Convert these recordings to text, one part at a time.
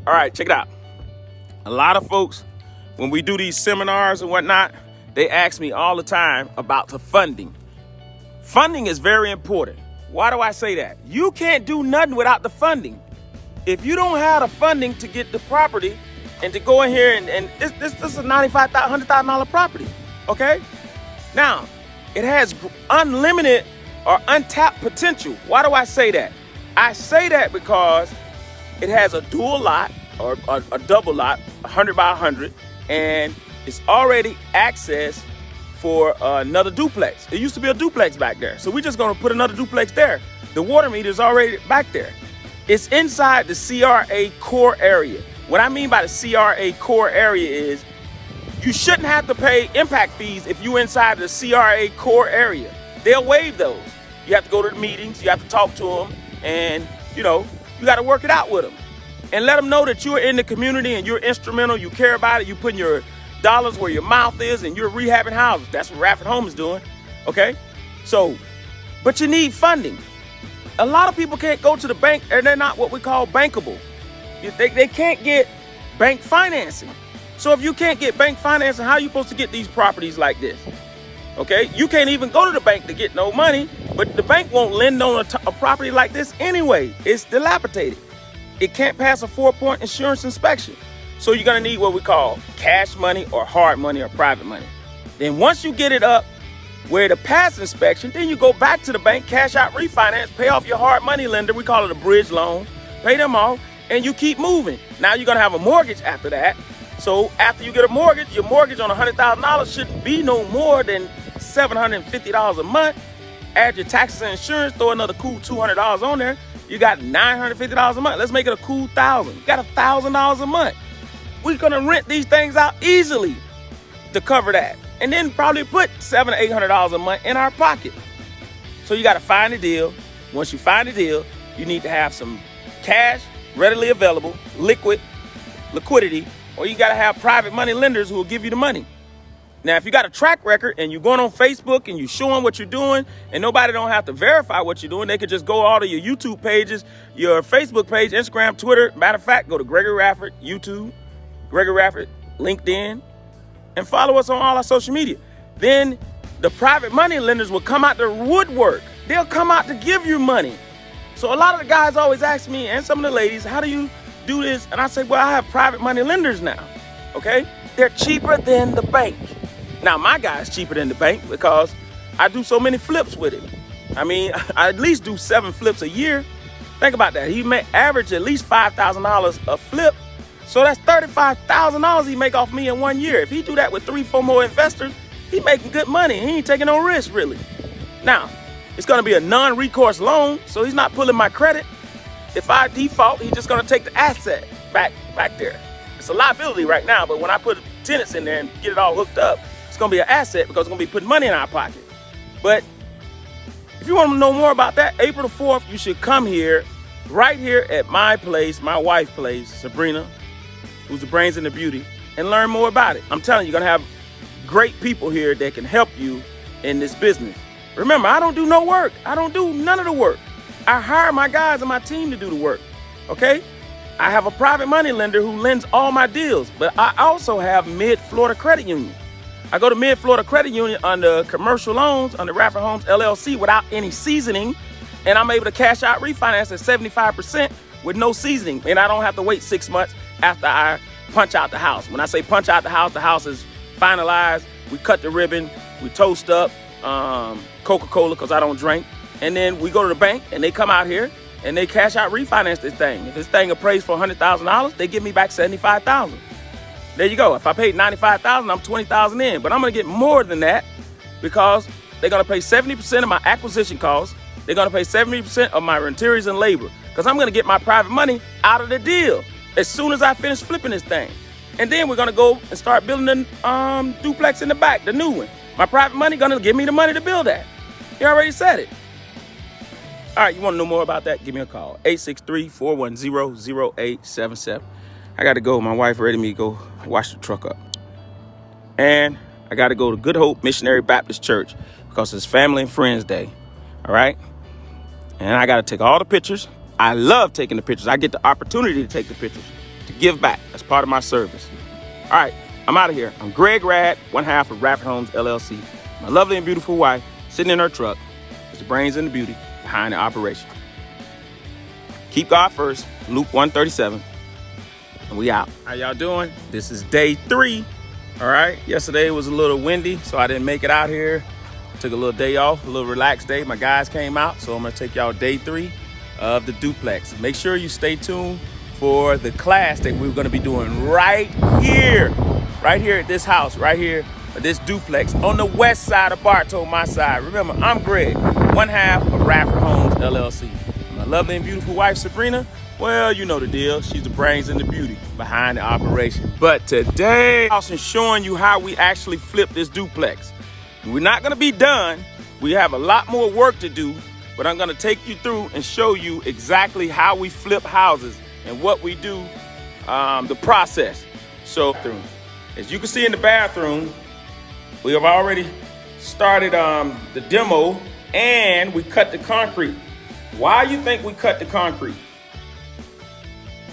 All right, check it out. A lot of folks, when we do these seminars and whatnot, they ask me all the time about the funding. Funding is very important. Why do I say that? You can't do nothing without the funding. If you don't have the funding to get the property and to go in here and this is a $95,000, $100,000 property, okay? Now, it has unlimited or untapped potential. Why do I say that? I say that because it has a dual lot or a double lot, 100 by 100, and it's already accessed for another duplex. It used to be a duplex back there. So we're just gonna put another duplex there. The water meter is already back there. It's inside the CRA core area. What I mean by the CRA core area is you shouldn't have to pay impact fees if you're inside the CRA core area. They'll waive those. You have to go to the meetings, you have to talk to them, and you gotta work it out with them. And let them know that you're in the community and you're instrumental, you care about it, you putting your dollars where your mouth is, and you're rehabbing houses. That's what Radford Homes is doing, okay? So, but you need funding. A lot of people can't go to the bank, and they're not what we call bankable. They can't get bank financing. So if you can't get bank financing, how are you supposed to get these properties like this? Okay, you can't even go to the bank to get no money, but the bank won't lend on a property like this anyway. It's dilapidated. It can't pass a 4-point insurance inspection. So you're gonna need what we call cash money or hard money or private money. Then once you get it up where to pass inspection, then you go back to the bank, cash out refinance, pay off your hard money lender. We call it a bridge loan, pay them off, and you keep moving. Now you're gonna have a mortgage after that. So after you get a mortgage, your mortgage on $100,000 shouldn't be no more than $750 a month. Add your taxes and insurance, throw another cool $200 on there. You got $950 a month. Let's make it a cool $1,000. You got $1,000 a month. We're gonna rent these things out easily to cover that. And then probably put $700 to $800 a month in our pocket. So you gotta find a deal. Once you find a deal, you need to have some cash readily available, liquidity, or you gotta have private money lenders who will give you the money. Now, if you got a track record and you're going on Facebook and you're showing what you're doing and nobody don't have to verify what you're doing, they could just go all to your YouTube pages, your Facebook page, Instagram, Twitter. Matter of fact, go to Gregory Radford, YouTube, Gregory Radford, LinkedIn, and follow us on all our social media. Then the private money lenders will come out the woodwork. They'll come out to give you money. So a lot of the guys always ask me, and some of the ladies, how do you do this? And I say, well, I have private money lenders now, okay? They're cheaper than the bank. Now, my guy's cheaper than the bank because I do so many flips with it. I mean, I at least do 7 flips a year. Think about that. He may average at least $5,000 a flip. So that's $35,000 he make off me in 1 year. If he do that with 3, 4 more investors, he making good money. He ain't taking no risk, really. Now, it's gonna be a non-recourse loan, so he's not pulling my credit. If I default, he's just gonna take the asset back there. It's a liability right now, but when I put tenants in there and get it all hooked up, it's gonna be an asset because it's gonna be putting money in our pocket. But if you want to know more about that, April the 4th, you should come here, right here at my place, my wife's place, Sabrina, who's the brains and the beauty, and learn more about it. I'm telling you, you're gonna have great people here that can help you in this business. Remember, I don't do no work. I don't do none of the work. I hire my guys and my team to do the work, okay? I have a private money lender who lends all my deals, but I also have Mid-Florida Credit Union. I go to Mid-Florida Credit Union under commercial loans, under Radford Homes LLC without any seasoning, and I'm able to cash out refinance at 75% with no seasoning, and I don't have to wait 6 months after I punch out the house. When I say punch out the house is finalized. We cut the ribbon, we toast up Coca-Cola because I don't drink, and then we go to the bank and they come out here and they cash out refinance this thing. If this thing appraised for $100,000, they give me back $75,000. There you go. If I paid $95,000, I'm $20,000 in, but I'm gonna get more than that because they're gonna pay 70% of my acquisition costs. They're gonna pay 70% of my materials and labor because I'm gonna get my private money out of the deal as soon as I finish flipping this thing. And then we're gonna go and start building the duplex in the back, the new one. My private money gonna give me the money to build that. You already said it. All right, you wanna know more about that? Give me a call, 863-410-0877. I gotta go, my wife ready me to go wash the truck up. And I gotta go to Good Hope Missionary Baptist Church because it's Family and Friends Day, all right? And I gotta take all the pictures. I love taking the pictures. I get the opportunity to take the pictures. to give back. That's part of my service. All right, I'm out of here. I'm Greg Rad, one half of Radford Homes, LLC. My lovely and beautiful wife, sitting in her truck, is the brains and the beauty behind the operation. Keep God first, Luke 1:37, and we out. How y'all doing? This is day 3, all right? Yesterday was a little windy, so I didn't make it out here. Took a little day off, a little relaxed day. My guys came out, so I'm gonna take y'all day 3 of the duplex. Make sure you stay tuned for the class that we're gonna be doing right here at this house, right here at this duplex on the west side of Bartow, my side. Remember, I'm Greg, one half of Radford Homes, LLC. My lovely and beautiful wife, Sabrina, well, you know the deal. She's the brains and the beauty behind the operation. But today, I'm showing you how we actually flip this duplex. We're not gonna be done. We have a lot more work to do, but I'm gonna take you through and show you exactly how we flip houses and what we do, the process. So, as you can see in the bathroom, we have already started the demo and we cut the concrete. Why you think we cut the concrete?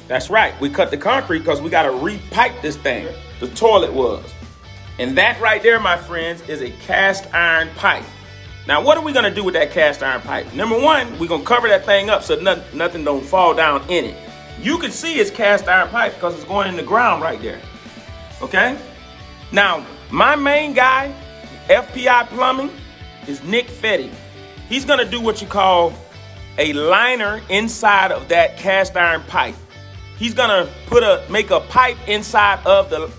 That's right, we cut the concrete because we gotta re-pipe this thing. The toilet was. And that right there, my friends, is a cast iron pipe. Now, what are we gonna do with that cast iron pipe? Number one, we're gonna cover that thing up so nothing don't fall down in it. You can see it's cast iron pipe because it's going in the ground right there, okay? Now, my main guy, FPI Plumbing, is Nick Fetty. He's gonna do what you call a liner inside of that cast iron pipe. He's gonna make a pipe inside of the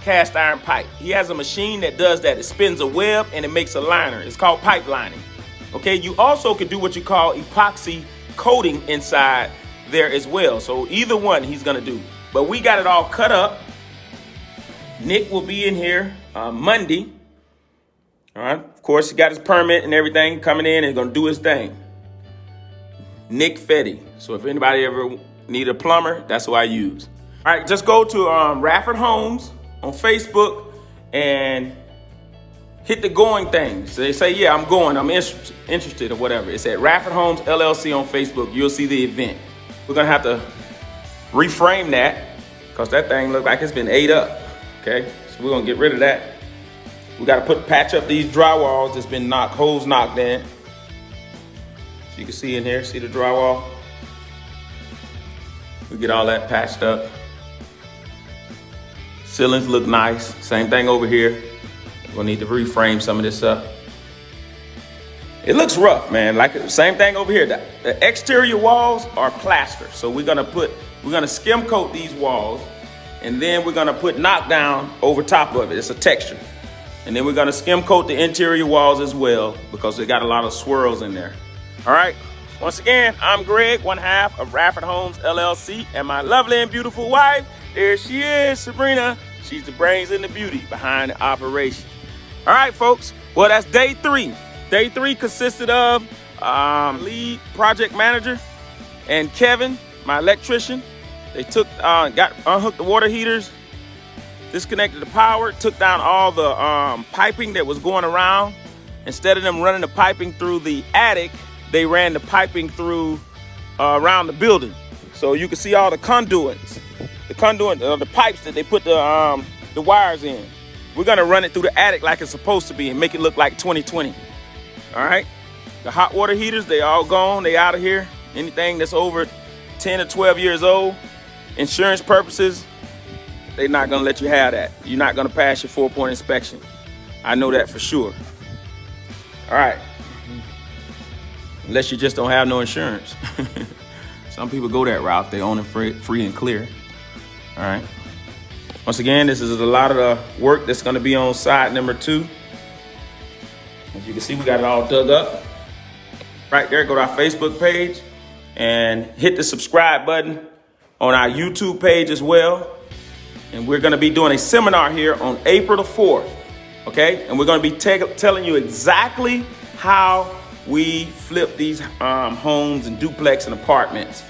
cast iron pipe. He has a machine that does that. It spins a web and it makes a liner. It's called pipe lining. Okay, you also can do what you call epoxy coating inside there as well. So either one he's gonna do. But we got it all cut up. Nick will be in here Monday. All right, of course, he got his permit and everything coming in and gonna do his thing. Nick Fetty. So if anybody ever need a plumber, that's who I use. All right, just go to Radford Homes on Facebook and hit the going thing. So they say, yeah, I'm going, I'm interested or whatever. It's at Radford Homes LLC on Facebook. You'll see the event. We're gonna have to reframe that because that thing looks like it's been ate up, okay? So we're gonna get rid of that. We gotta patch up these drywalls that's been holes knocked in. So you can see in here, see the drywall? We get all that patched up. Ceilings look nice. Same thing over here. We'll need to reframe some of this up. It looks rough, man. Like same thing over here. The exterior walls are plaster. So we're gonna skim coat these walls and then we're gonna put knockdown over top of it. It's a texture. And then we're gonna skim coat the interior walls as well because they got a lot of swirls in there. All right. Once again, I'm Greg, one half of Radford Homes LLC, and my lovely and beautiful wife, there she is, Sabrina. She's the brains and the beauty behind the operation. All right, folks. Well, that's day 3. Day 3 consisted of lead project manager and Kevin, my electrician. They unhooked the water heaters, disconnected the power, took down all the piping that was going around. Instead of them running the piping through the attic, they ran the piping through around the building. So you can see all the conduits, the pipes that they put the wires in. We're gonna run it through the attic like it's supposed to be and make it look like 2020. All right? The hot water heaters, they all gone, they out of here. Anything that's over 10 or 12 years old, insurance purposes, they're not gonna let you have that. You're not gonna pass your 4-point inspection. I know that for sure. All right. Unless you just don't have no insurance. Some people go that route. They own it free and clear. All right. Once again, this is a lot of the work that's gonna be on side number 2. As you can see, we got it all dug up. Right there, go to our Facebook page and hit the subscribe button on our YouTube page as well. And we're gonna be doing a seminar here on April the 4th, okay? And we're gonna be telling you exactly how we flip these homes and duplex and apartments.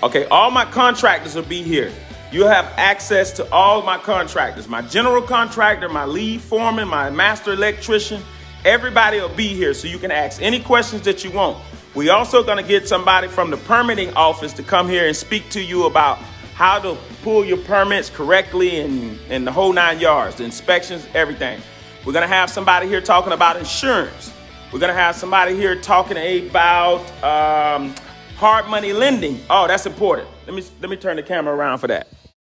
Okay, all my contractors will be here. You'll have access to all my contractors, my general contractor, my lead foreman, my master electrician. Everybody will be here so you can ask any questions that you want. We also gonna get somebody from the permitting office to come here and speak to you about how to pull your permits correctly and the whole 9 yards, the inspections, everything. We're gonna have somebody here talking about insurance. We're gonna have somebody here talking about hard money lending. Oh, that's important. Let me turn the camera around for that.